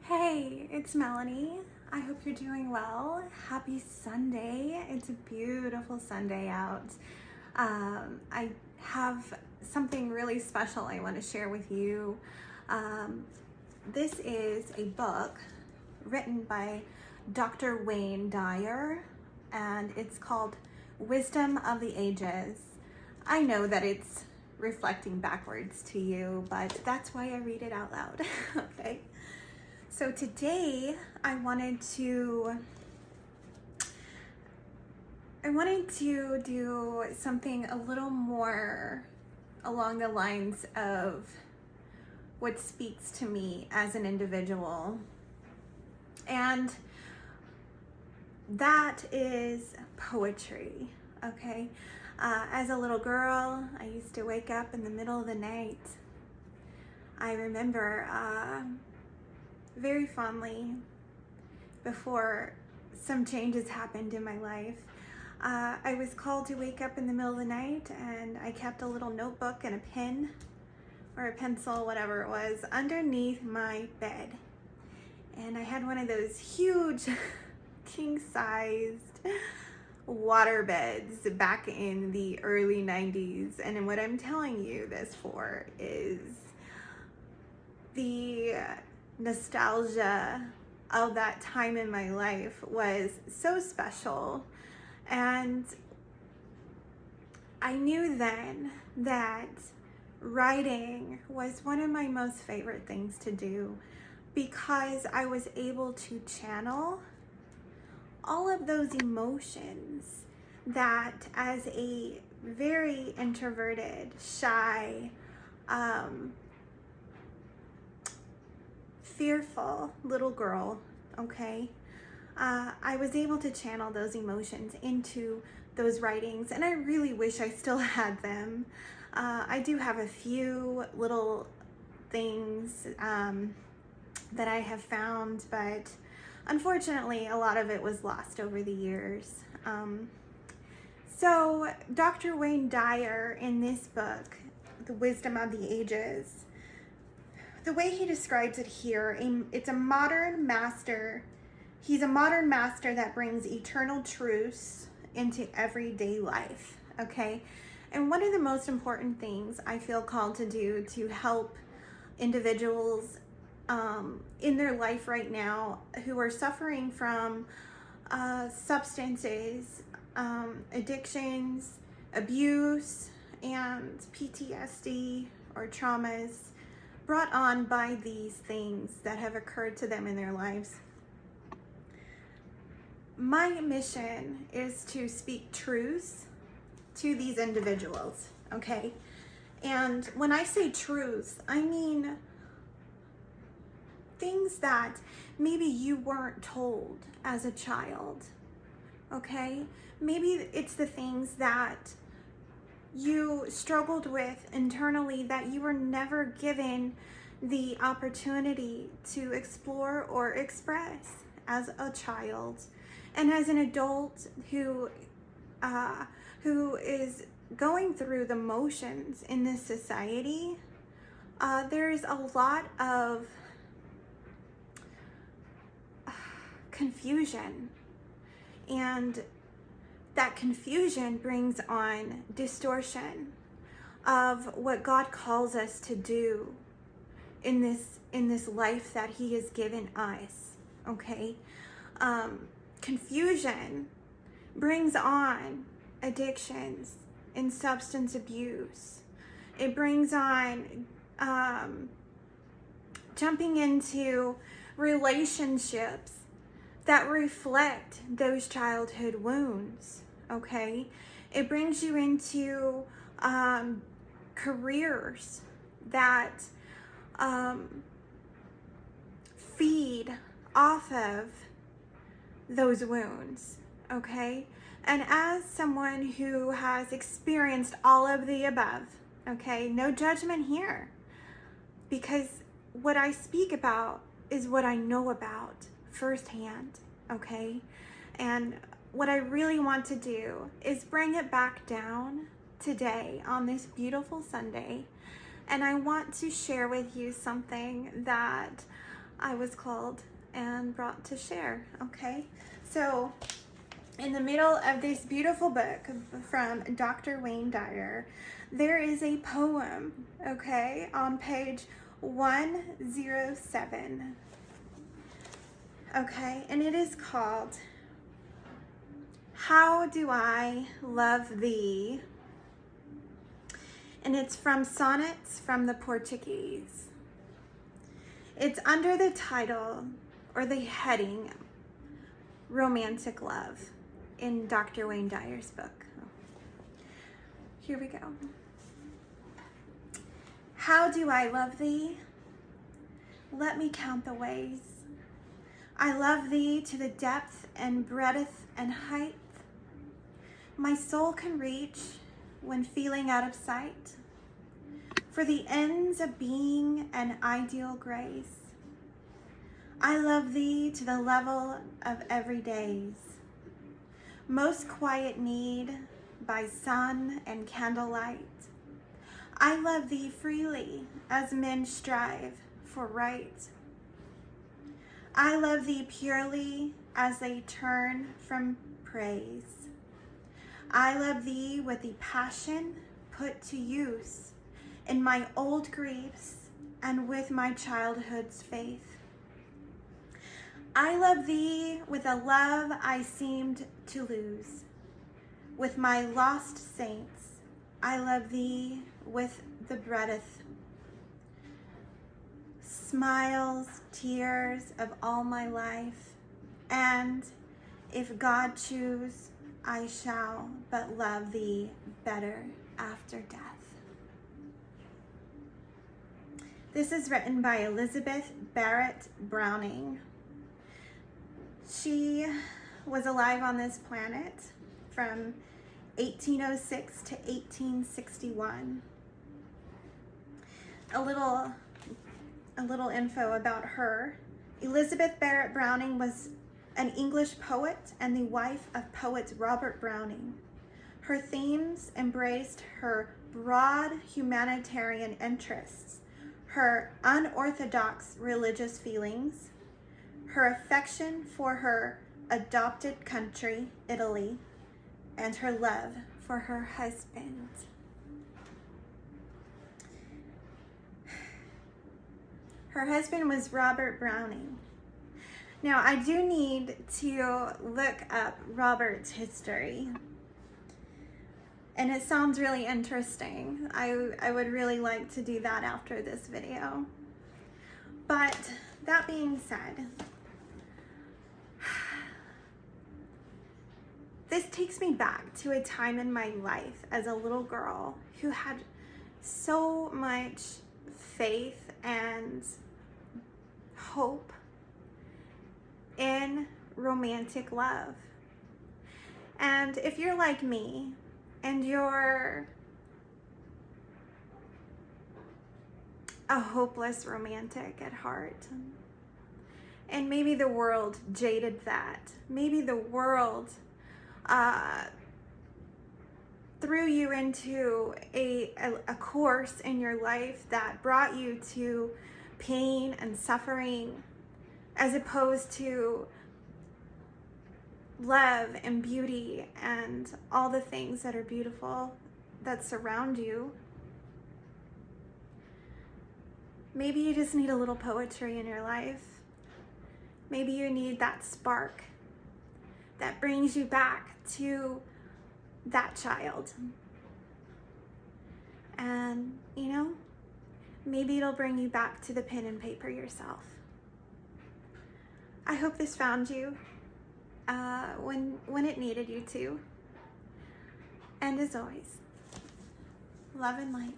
Hey, it's Melanie. I hope you're doing well. Happy Sunday. It's a beautiful Sunday out. I have something really special I want to share with you. This is a book written by Dr. Wayne Dyer, and it's called Wisdom of the Ages. I know that it's reflecting backwards to you, but that's why I read it out loud. Okay. So today I wanted to do something a little more along the lines of what speaks to me as an individual. And that is poetry, okay? As a little girl, I used to wake up in the middle of the night. I remember very fondly, before some changes happened in my life, I was called to wake up in the middle of the night, and I kept a little notebook and a pen or a pencil, whatever it was, underneath my bed. And I had one of those huge king-sized water beds back in the early 90s. And what I'm telling you this for is the nostalgia of that time in my life was so special. And I knew then that writing was one of my most favorite things to do, because I was able to channel all of those emotions that, as a very introverted, shy, fearful little girl, okay, I was able to channel those emotions into those writings, and I really wish I still had them. I do have a few little things that I have found, but unfortunately a lot of it was lost over the years. So Dr. Wayne Dyer, in this book, The Wisdom of the Ages, the way he describes it here, it's a modern master. He's a modern master that brings eternal truths into everyday life, okay? And one of the most important things I feel called to do to help individuals in their life right now who are suffering from substances, addictions, abuse, and PTSD or traumas brought on by these things that have occurred to them in their lives. My mission is to speak truths to these individuals, okay? And when I say truths, I mean things that maybe you weren't told as a child, okay? Maybe it's the things that you struggled with internally that you were never given the opportunity to explore or express as a child. And as an adult who is going through the motions in this society, there's a lot of confusion, and that confusion brings on distortion of what God calls us to do in this life that He has given us, okay? Confusion brings on addictions and substance abuse. It brings on jumping into relationships that reflect those childhood wounds, okay? It brings you into careers that feed off of those wounds, okay? And as someone who has experienced all of the above, okay, no judgment here, because what I speak about is what I know about firsthand, okay? And what I really want to do is bring it back down today on this beautiful Sunday, and I want to share with you something that I was called and brought to share, okay? So in the middle of this beautiful book from Dr. Wayne Dyer, there is a poem, okay, on page 107, okay, and it is called, How Do I Love Thee? And it's from Sonnets from the Portuguese. It's under the title or the heading, Romantic Love, in Dr. Wayne Dyer's book. Here we go. How do I love thee? Let me count the ways. I love thee to the depth and breadth and height my soul can reach when feeling out of sight. For the ends of being an ideal grace, I love thee to the level of everydays, most quiet need by sun and candlelight. I love thee freely as men strive for right. I love thee purely as they turn from praise. I love thee with the passion put to use in my old griefs and with my childhood's faith. I love thee with a love I seemed to lose. With my lost saints, I love thee with the breadth, smiles, tears of all my life, and if God choose, I shall but love thee better after death. This is written by Elizabeth Barrett Browning. She was alive on this planet from 1806 to 1861. A little info about her. Elizabeth Barrett Browning was an English poet and the wife of poet Robert Browning. Her themes embraced her broad humanitarian interests, her unorthodox religious feelings, her affection for her adopted country, Italy, and her love for her husband. Her husband was Robert Browning. Now, I do need to look up Robert's history, and it sounds really interesting. I would really like to do that after this video. But that being said, this takes me back to a time in my life as a little girl who had so much faith and hope in romantic love. And if you're like me and you're a hopeless romantic at heart, and maybe the world jaded that, maybe the world threw you into a course in your life that brought you to pain and suffering, as opposed to love and beauty and all the things that are beautiful that surround you. Maybe you just need a little poetry in your life. Maybe you need that spark that brings you back to that child. And, you know, maybe it'll bring you back to the pen and paper yourself. I hope this found you when it needed you to. And as always, love and light.